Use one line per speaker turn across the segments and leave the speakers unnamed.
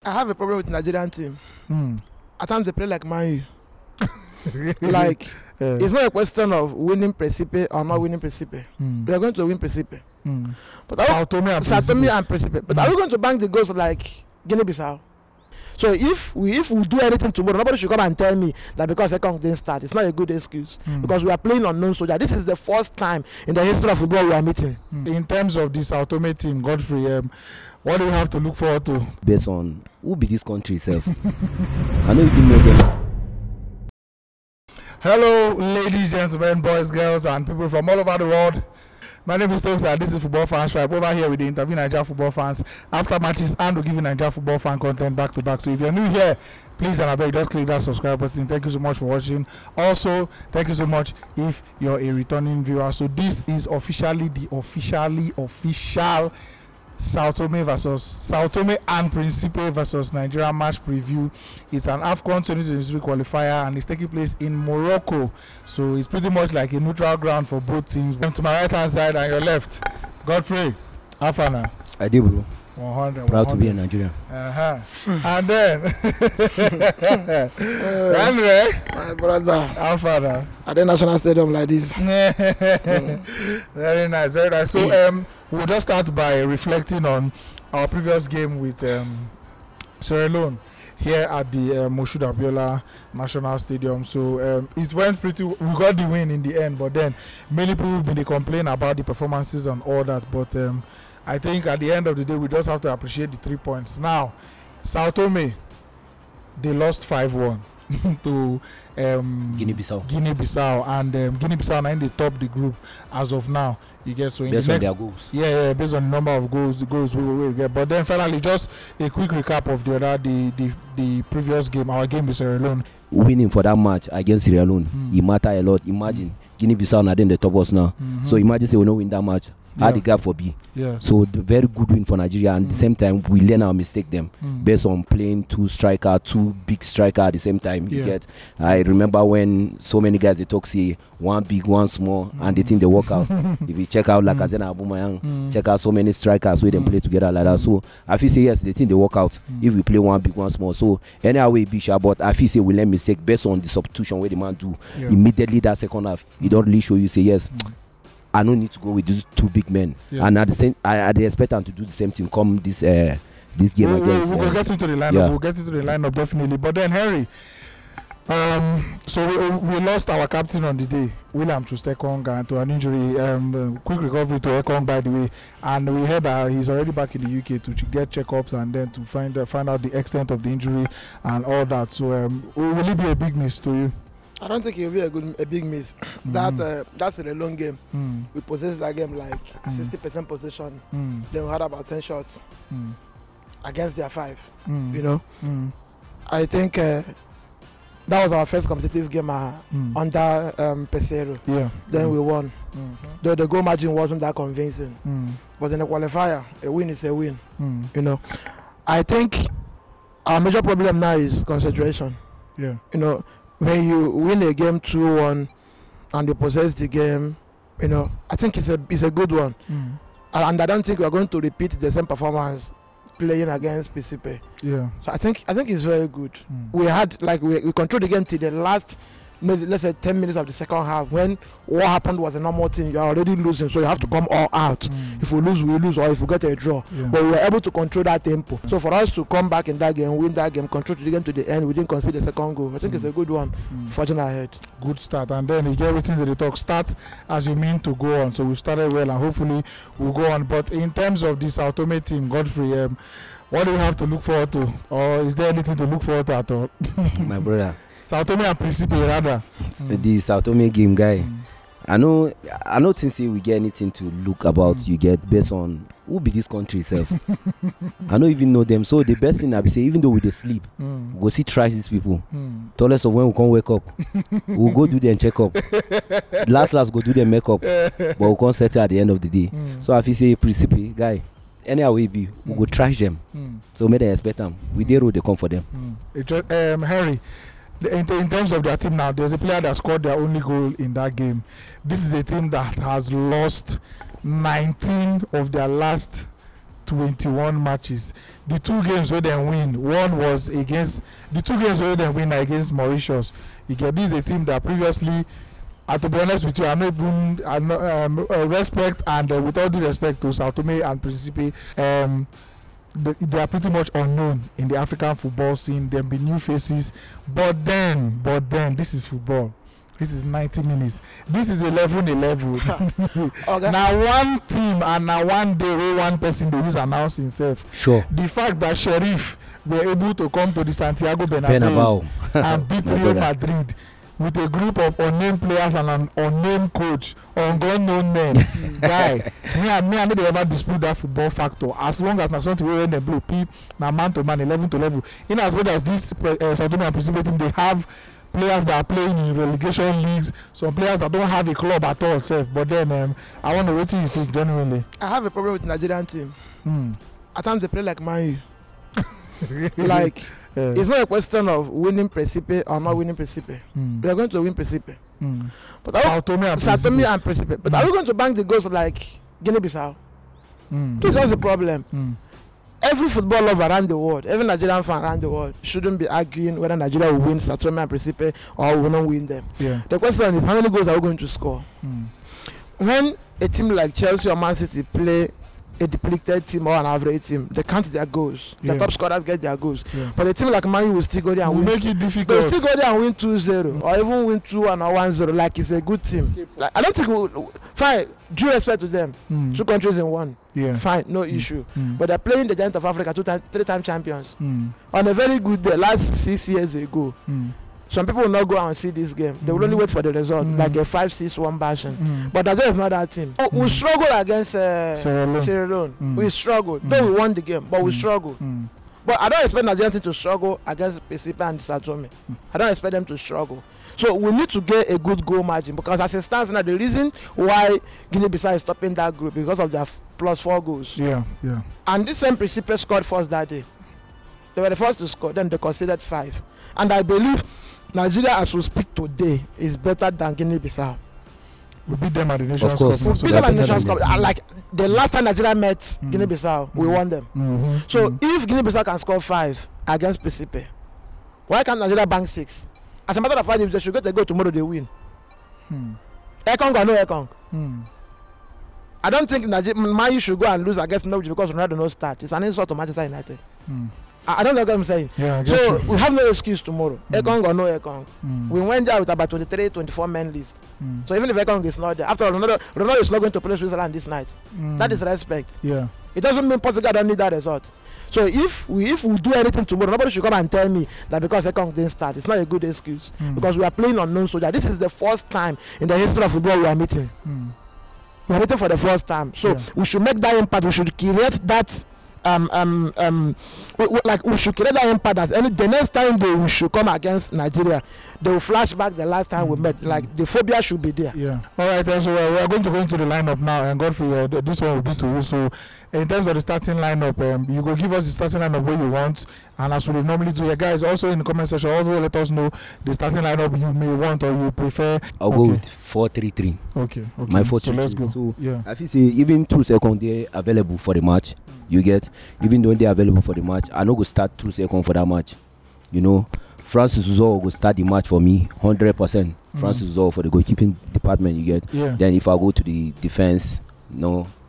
I have a problem with Nigerian team. At times they play like Man U. Like, it's not a question of winning Principe or not winning Principe. We are going to win Principe. But Sao Tome and Principe. But are we going to bank the goals like Guinea-Bissau? So if we do anything tomorrow, nobody should come and tell me that because Ekong didn't start. It's not a good excuse. Because we are playing unknown soldier. This is the first time in the history of football we are meeting.
In terms of the Sao Tome team, Godfrey, what do we have to look forward to?
Based on who be this country itself. I know you didn't know them.
Hello, ladies, gentlemen, boys, girls, and people from all over the world. My name is Stokes, and this is Football Fans Tribe. Over here with the interview Nigerian football fans after matches, and we'll give you Nigerian football fan content back to back. So if you're new here, please and I beg, just click that subscribe button. Thank you so much for watching. Also, thank you so much if you're a returning viewer. So this is officially the official Sao Tome and Principe versus Nigeria match preview. It's an AFCON 2023 qualifier and it's taking place in Morocco. So it's pretty much like a neutral ground for both teams. To my right hand side and your left, Godfrey, Afana.
I did, bro.
100.
Proud to be a Nigerian.
And then, Andre,
My brother.
Afana.
At the National Stadium like this.
Very nice, very nice. So we'll just start by reflecting on our previous game with Sierra Leone here at the MKO Abiola National Stadium. So it went pretty. We got the win in the end, but then many people been complaining about the performances and all that. But I think at the end of the day, we just have to appreciate the 3 points. Now, Sao Tome, they lost 5-1 to Guinea-Bissau, and Guinea-Bissau now in the top the group as of now. You get so in
based
the
on
next,
their goals.
Yeah, based on the number of goals, we get. But then finally, just a quick recap of the previous game. Our game with Sierra Leone.
Winning for that match against Sierra Leone, it matter a lot. Imagine Guinea-Bissau now in the top us now. So imagine say we don't win that match. Had the gap for B. So the very good win for Nigeria, and at the same time we learn our mistake them based on playing two big striker at the same time. You get. I remember when so many guys they talk say one big, one small, and they think they work out. If you check out like Aabuja, check out so many strikers where they play together like that. So I feel say yes, they think they work out if we play one big, one small. So anyhow we be sure, but I feel say we learn mistake based on the substitution where the man do immediately that second half. He don't really show you say yes. I don't need to go with these two big men, and at the same, I expect them to do the same thing. Come this game against.
We'll get into the lineup. We'll get into the lineup definitely. But then Henry, so we lost our captain on the day, William to Ekong, to an injury. Quick recovery to Ekong, by the way, and we heard that he's already back in the UK to get checkups and then to find out the extent of the injury and all that. So will it be a big miss to you?
I don't think it will be a big miss. That's a long game. We possessed that game like 60% possession. Then we had about 10 shots against their 5. You know, I think that was our first competitive game under Peseiro. Then we won. Though the goal margin wasn't that convincing, but in the qualifier, a win is a win. You know, I think our major problem now is concentration. You know. When you win a game 2-1 and you possess the game, you know, I think it's a good one. And I don't think we are going to repeat the same performance playing against Principe. So I think it's very good. We had we controlled the game till the last, let's say 10 minutes of the second half, when what happened was a normal thing. You are already losing, so you have to come all out. If we lose, we lose, or if we get a draw. But we were able to control that tempo. So for us to come back in that game, win that game, control the game to the end, we didn't concede the second goal. I think it's a good one. Fortune ahead. Good
start, and then you get everything that they talk. Start as you mean to go on. So we started well, and hopefully we'll go on. But in terms of the Sao Tome team, Godfrey, what do we have to look forward to, or is there anything to look forward to at all?
My brother.
Sao Tome and Principe rather.
The Sao Tome game guy. I know think say we get anything to look about. You get based on who be this country itself. I don't even know them. So the best thing I be say, even though we dey sleep, we go see trash these people. Tell us of when we can't wake up. We'll go do them check up. Last go do them makeup. But we can't settle at the end of the day. So if you say Principe guy, anyhow we be, we go trash them. So may they expect them. We dey road they come for them.
Harry. In terms of their team now, there's a player that scored their only goal in that game. This is a team that has lost 19 of their last 21 matches. The 2 games where they win, one was against the 2 games where they win against Mauritius. You get, this is a team that previously, to be honest with you, I'm not even respect and with all due respect to Sao Tome and Principe, they are pretty much unknown in the African football scene. There be new faces, but then this is football. This is 90 minutes. This is 11-11. Okay. Now one team and now one day where one person do is announce himself.
Sure.
The fact that Sheriff were able to come to the Santiago Bernabeu and beat Real Madrid with a group of unnamed players and an unnamed coach, unknown men. Guy, me I know they ever dispute that football factor. As long as something when they blow P, now man to man, 11 to 11. In as well as this Sao Tome and Principe team, they have players that are playing in relegation leagues, some players that don't have a club at all, self. But then I wonder what you think genuinely.
I have a problem with the Nigerian team. At times they play like Man U. Like it's not a question of winning Principe or not winning Principe. We are going to win Principe. But
Sao Tome
and Principe. But are we going to bank the goals like Guinea-Bissau? This was the problem. Every football lover around the world, every Nigerian fan around the world shouldn't be arguing whether Nigeria will win Sao Tome and Principe or will not win them. The question is, how many goals are we going to score? When a team like Chelsea or Man City play a depleted team or an average team, they count their goals. The top scorers get their goals. But a team like Man U will still go there and win.
Make it difficult.
They'll still go there and win 2-0 or even win 2-1 or 1-0. Like it's a good team. Like, I don't think fine, due respect to them. 2 countries in one. Fine, no issue. But they're playing the Giant of Africa 3-time champions. On a very good day, last 6 years ago. Some people will not go out and see this game. They will only wait for the result, like a 5-6-1 version. But Nigeria is not that team. We struggle against Sierra Leone. We struggle. Though we won the game, but we struggle. But I don't expect Nigerian team to struggle against Principe and Sao Tome. I don't expect them to struggle. So we need to get a good goal margin, because as it stands now, the reason why Guinea-Bissau is stopping that group is because of their +4 goals. And this same Principe scored first that day. They were the first to score, then they conceded 5. And I believe Nigeria, as we speak today, is better than Guinea-Bissau.
We beat them at the Nations Cup.
We beat them at the Nations Cup. Like the last time Nigeria met Guinea-Bissau, we won them. So if Guinea-Bissau can score 5 against Principe, why can't Nigeria bank 6? As a matter of fact, if they should get a goal tomorrow, they win. Ekong or no Ekong? I don't think Man U should go and lose against Norwich because Ronaldo no start. It's an insult to Manchester United. I don't know what I'm saying. So we have no excuse tomorrow. Ekong or no Ekong. We went there with about 23-24 men list. So even if Ekong is not there, after all, Ronaldo is not going to play Switzerland this night. That is respect. It doesn't mean Portugal don't need that result. So if we do anything tomorrow, nobody should come and tell me that because Ekong didn't start. It's not a good excuse. Because we are playing unknown soldier. This is the first time in the history of football we are meeting. We are meeting for the first time. So we should make that impact. We should create that we should create that impact that the next time we should come against Nigeria, they will flash back the last time we met. Like the phobia should be there.
All right, so we are going to go into the lineup now, and Godfrey, this one will be to you. So in terms of the starting lineup, you go give us the starting lineup where you want, and as we normally do, guys, also in the comment section, also let us know the starting lineup you may want or you prefer.
I'll go with 4-3-3.
Okay.
My 4-3-3.
So let's go.
So I feel say even 2 seconds they're available for the match. You get, even though they're available for the match, I know go start 2 seconds for that match. You know, Francis Uzo will start the match for me 100%. Francis Uzo for the goalkeeping department. You get. Then if I go to the defense,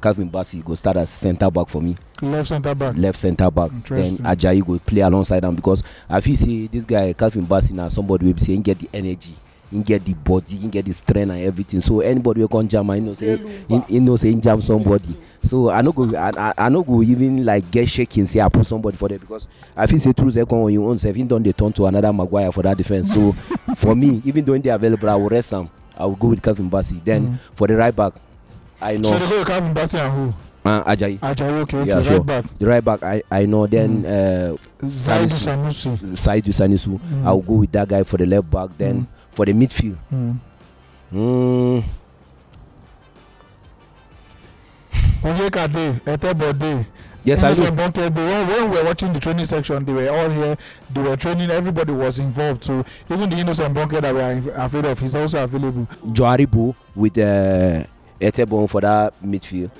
Calvin Bassey go start as centre back for me.
Left centre back.
Then Ajayi go play alongside them, because I feel say this guy Calvin Bassey now somebody will be saying get the energy, you get the body, you get the strength and everything. So anybody will come jam, say jam somebody. So I no go even like get shaking say I put somebody for there, because I feel say through Ekong on your own self, even though they turn to another Maguire for that defense. So for me, even though they are available, I will rest them. I will go with Calvin Bassey. Then for the right back, I know.
So they go with Calvin Bassey and who?
Ajayi.
Okay.
Yeah, sure. Right back. The right back, I know. Then
Saidu
Sanusi. I will go with that guy for the left back. Then for the midfield. Yes, I know.
When we were watching the training section, they were all here. They were training. Everybody was involved. So even the innocent bunker that we are afraid of, he's also available.
Joaribo with Etebon for that midfield.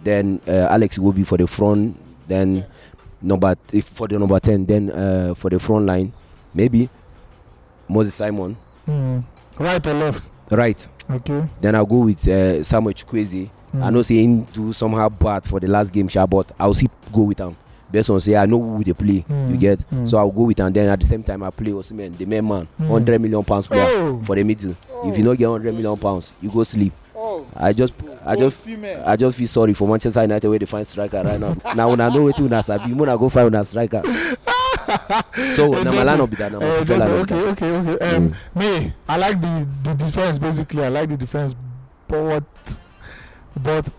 then Alex will be for the front, then for the number 10, then for the front line, maybe Moses Simon.
Right or left?
Right.
Okay.
Then I'll go with Samuel Chukwueze. I know saying do somehow bad for the last game, but I'll still go with him. Based on say I know who they play, you get. So I'll go with and then at the same time I play Osimhen, the main man, £100 million player for the middle. If you don't get £100 million, you go sleep. I just feel sorry for Manchester United where they find striker right now. Now when I know what you Nasabi, when I go find a striker. So Namalano be that
okay. Me, I like the defense basically. I like the defense, but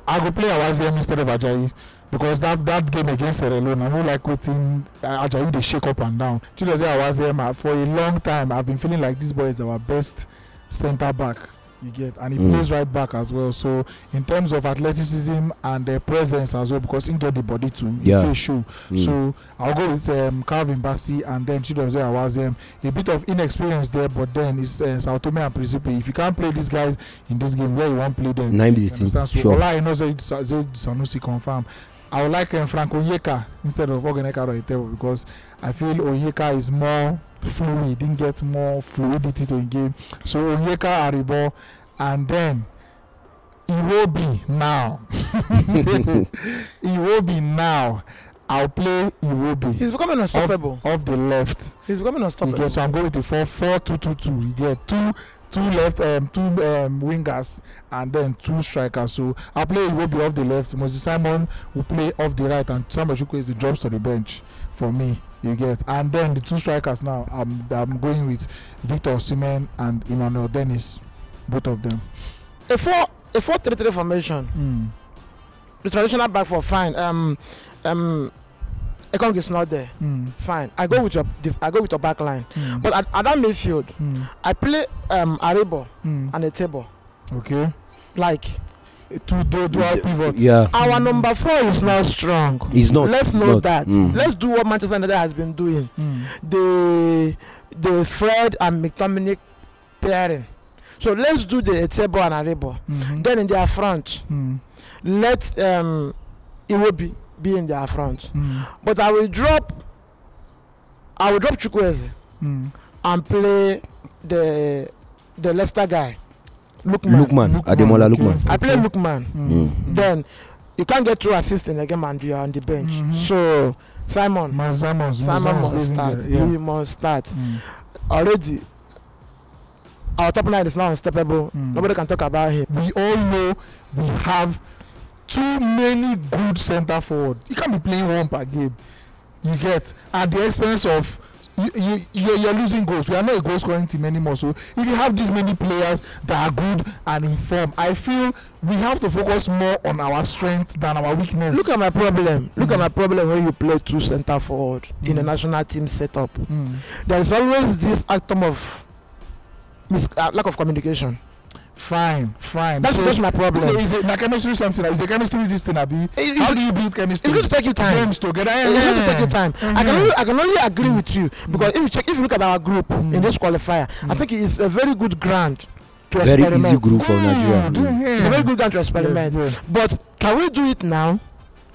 I go play Awaziem instead of Ajayi. Because that game against Sierra Leone, I don't like waiting Ajayi they shake up and down. Chidozie Awaziem, for a long time I've been feeling like this boy is our best centre back. You get, and he plays right back as well. So in terms of athleticism and presence as well, because he get the body too, he show. So I'll go with Calvin Bassey and then Chidozie Awaziem. A bit of inexperience there, but then it's Sao Tome Principe. If you can't play these guys in this game, where you won't play them?
90
so sure. All I know is Sanusi confirm. I would like Franco Onyeka instead of Ogeneka Roitebo because I feel Onyeka is more fluid, didn't get more fluidity to the game. So Onyeka Aribo and then Iwobi now. Iwobi now. I'll play Iwobi.
He's becoming unstoppable.
Off the left.
He's becoming unstoppable.
So I'm going with the 4-4-2-2-2. You get two left, two wingers, and then two strikers. So I'll play Iwobi off the left. Moses Simon will play off the right, and Samuel Chukwueze drops to the bench for me. You get, and then the two strikers now. I'm going with Victor Osimhen and Emmanuel Dennis, both of them.
A 4-3-3 formation. The traditional back four, fine. Ekong is not there. Fine. I go with your back line. But at that midfield, I play Aribo and a table.
Okay.
Like
to dual pivot.
Yeah.
Our number 4 is not strong.
He's not.
Let's know that. Let's do what Manchester United has been doing. The Fred and McTominay pairing. So let's do the table and Aribo. Then in their front, let Iwobi be in their front. But I will drop Chukwueze and play the Leicester guy, Lookman.
Ademola Lookman.
I play Lookman. Then you can't get 2 assists in a game and you're on the bench. So Simon must start. He must start. Already our top line is now unstoppable. Nobody can talk about him.
We all know we have too many good center forward. You can't be playing one per game. You get at the expense of you're losing goals. We are not a goal scoring team anymore. So if you have these many players that are good and informed, I feel we have to focus more on our strengths than our weakness.
Look at my problem. Look at my problem when you play 2 center forward in a national team setup. There is always this atom of lack of communication.
Fine.
That's my problem.
Is it chemistry something? Is the chemistry this thing? How do you build chemistry?
It's going to take you time.
Games together.
It's going to take you time. I can only agree with you because if you look at our group in this qualifier, I think it is a very good ground to experiment.
Very easy group for Nigeria.
It's a very good ground to experiment. But can we do it now?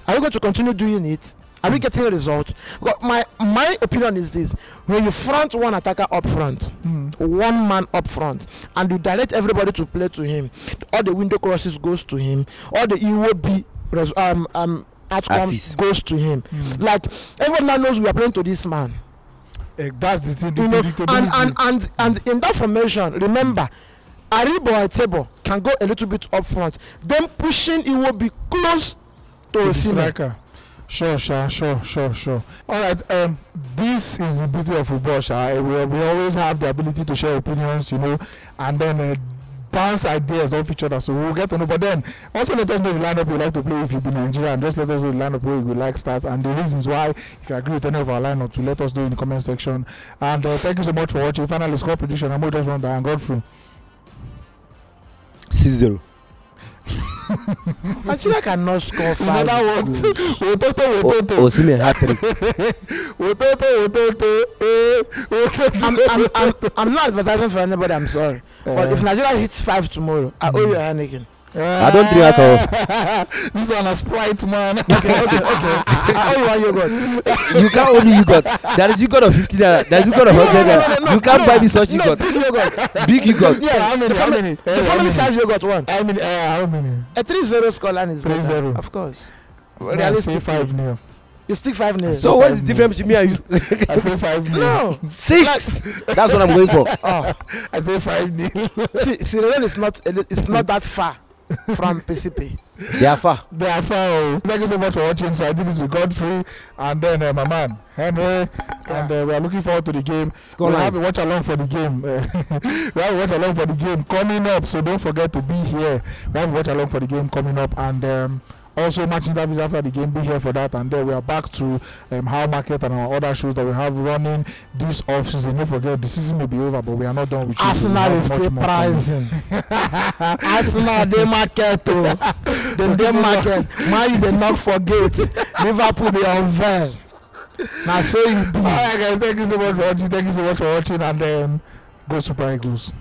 Are we going to continue doing it? Are we getting a result? Well, my opinion is this: when you front one attacker up front, one man up front, and you direct everybody to play to him, all the window crosses goes to him, all the EOB outcomes goes to him. Like everyone now knows we are playing to this man.
That's the thing.
You know, and in that formation, remember, Aribo and Tebo can go a little bit up front. Then pushing EOB close to the striker.
Sure. All right. This is the beauty of football, we always have the ability to share opinions, you know, and then bounce ideas off each other. So we'll get to know. But then also let us know the lineup you like to play if you be Nigerian. Just let us know the lineup where you would like start and the reasons why. If you agree with any of our lineup, to let us know in the comment section. And thank you so much for watching. Finally, score prediction. I'm just wondering, and Godfrey.
6-0.
Nigeria cannot score 5.
In other words,
Osimhen hat-trick.
I'm not advertising for anybody, I'm sorry. But if Nigeria hits 5 tomorrow, I owe you a Heineken.
I don't drink alcohol.
This one a Sprite, man.
Okay. I owe you one yogurt.
You can't only yogurt. There is yogurt of 50 naira. There is yogurt of 100 naira. You can't buy me such yogurt.
Big yogurt.
Big yogurt.
Yeah,
How many?
The family size yogurt one.
How many? How many?
A 3-0 scoreline is
3-0.
better. Of course.
I say 5-0.
You stick 5-0.
So what's the difference between me and you?
I say 5-0.
No.
6. That's what I'm going for.
Oh.
I say 5-0.
See, Sierra Leone is not that far from Principe.
They are far.
They are far. Thank you so much for watching. So I did this with Godfrey and then my man Henry, and we are looking forward to the game. We'll have a watch along for the game. We have a watch along for the game coming up. So don't forget to be here. We have a watch along for the game coming up, and also match interviews after the game. Be here for that, and then we are back to How Market and our other shows that we have running this off season. Don't forget the season may be over, but we are not done with you.
Arsenal is still pricing. Arsenal they market too. They market. Man, they not forget. Liverpool they unveil. Now so you be.
Alright guys, thank you so much for watching. Thank you so much for watching, and then go Super Eagles.